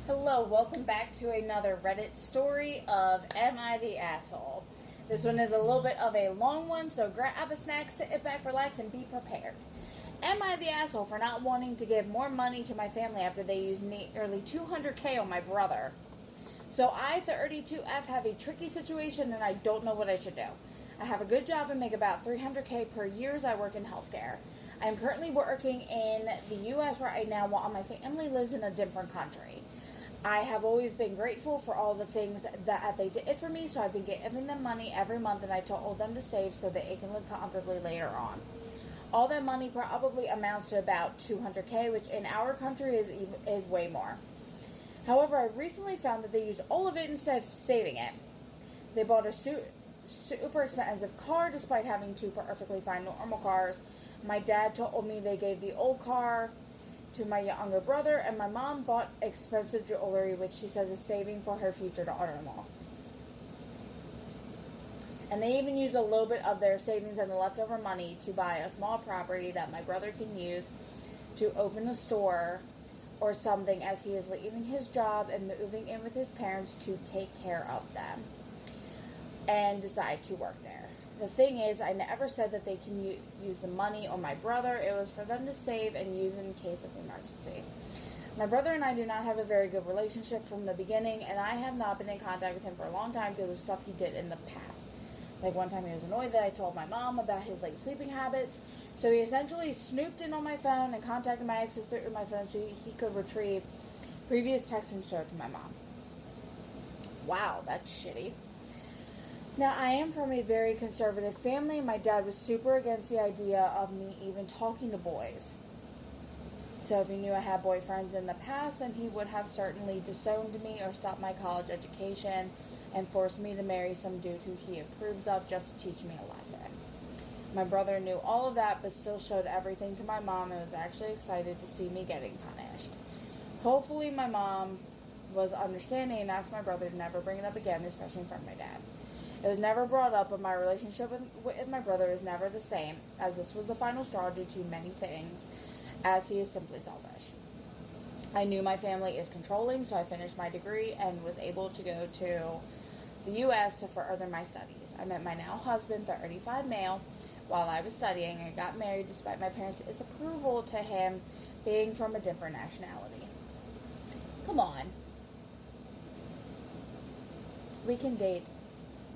Hello, welcome back to another Reddit story of Am I the Asshole? This one is a little bit of a long one, so grab a snack, sit back, relax, and be prepared. Am I the asshole for not wanting to give more money to my family after they used nearly $200K on my brother? So I, 32F, have a tricky situation and I don't know what I should do. I have a good job and make about $300K per year as I work in healthcare. I am currently working in the U.S. right now while my family lives in a different country. I have always been grateful for all the things that they did for me, so I've been giving them money every month, and I told them to save so that they can live comfortably later on. All that money probably amounts to about $200K, which in our country is way more. However, I recently found that they used all of it instead of saving it. They bought a super expensive car despite having two perfectly fine normal cars. My dad told me they gave the old car to my younger brother, and my mom bought expensive jewelry, which she says is saving for her future daughter-in-law. And they even used a little bit of their savings and the leftover money to buy a small property that my brother can use to open a store or something as he is leaving his job and moving in with his parents to take care of them and decide to work there. The thing is, I never said that they can use the money on my brother. It was for them to save and use in case of emergency. My brother and I do not have a very good relationship from the beginning, and I have not been in contact with him for a long time because of stuff he did in the past. Like one time he was annoyed that I told my mom about his late sleeping habits, so he essentially snooped in on my phone and contacted my exes through my phone so he could retrieve previous texts and show it to my mom. Wow, that's shitty. Now, I am from a very conservative family, and my dad was super against the idea of me even talking to boys. So if he knew I had boyfriends in the past, then he would have certainly disowned me or stopped my college education and forced me to marry some dude who he approves of just to teach me a lesson. My brother knew all of that, but still showed everything to my mom and was actually excited to see me getting punished. Hopefully my mom was understanding and asked my brother to never bring it up again, especially in front of my dad. It was never brought up, but my relationship with my brother is never the same, as this was the final straw due to many things, as he is simply selfish. I knew my family is controlling, so I finished my degree and was able to go to the U.S. to further my studies. I met my now husband, 35 male, while I was studying and got married despite my parents' disapproval to him being from a different nationality. Come on. We can date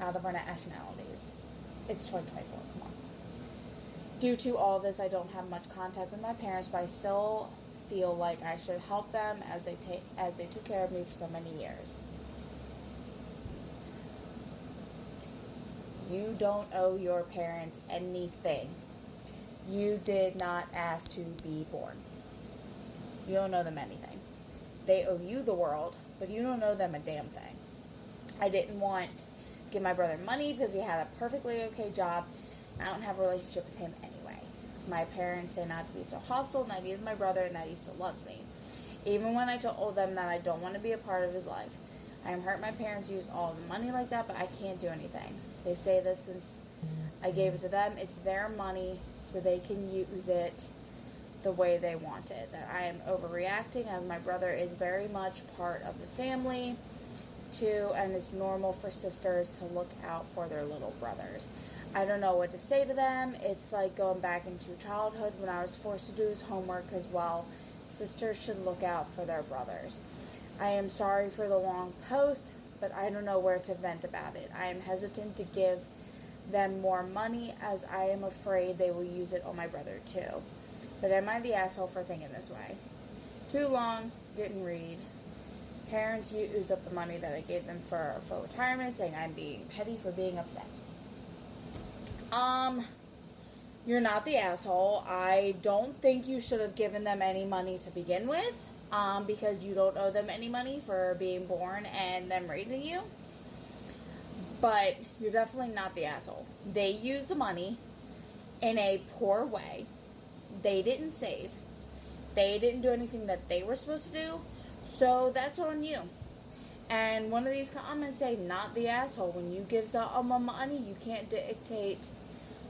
out of our nationalities. It's 2024, come on. Due to all this, I don't have much contact with my parents, but I still feel like I should help them as they took care of me for so many years. You don't owe your parents anything. You did not ask to be born. You don't owe them anything. They owe you the world, but you don't owe them a damn thing. I didn't want give my brother money because he had a perfectly okay job. I don't have a relationship with him anyway. My parents say not to be so hostile and that he is my brother and that he still loves me. Even when I told them that I don't want to be a part of his life. I am hurt my parents use all the money like that, but I can't do anything. They say that since I gave it to them, it's their money so they can use it the way they want it. That I am overreacting as my brother is very much part of the family too, and it's normal for sisters to look out for their little brothers. I don't know what to say to them. It's like going back into childhood when I was forced to do his homework as well. Sisters should look out for their brothers. I am sorry for the long post, but I don't know where to vent about it. I am hesitant to give them more money as I am afraid they will use it on my brother too. But am I the asshole for thinking this way? Too long, didn't read. Parents use up the money that I gave them for retirement, saying I'm being petty for being upset. You're not the asshole. I don't think you should have given them any money to begin with, because you don't owe them any money for being born and them raising you. But you're definitely not the asshole. They used the money in a poor way. They didn't save. They didn't do anything that they were supposed to do. So that's on you. And one of these comments say, not the asshole. When you give someone money, you can't dictate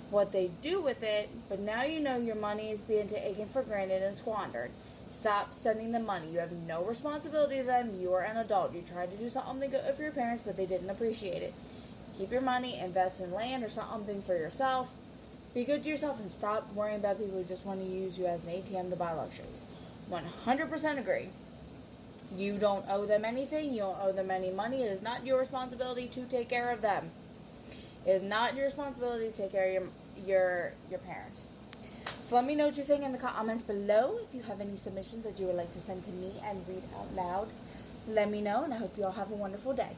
what they do with it. But now you know your money is being taken for granted and squandered. Stop sending them money. You have no responsibility to them. You are an adult. You tried to do something good for your parents, but they didn't appreciate it. Keep your money, invest in land or something for yourself. Be good to yourself and stop worrying about people who just want to use you as an ATM to buy luxuries. 100% agree. You don't owe them anything. You don't owe them any money. It is not your responsibility to take care of them. It is not your responsibility to take care of your parents. So let me know what you think in the comments below. If you have any submissions that you would like to send to me and read out loud, let me know, and I hope you all have a wonderful day.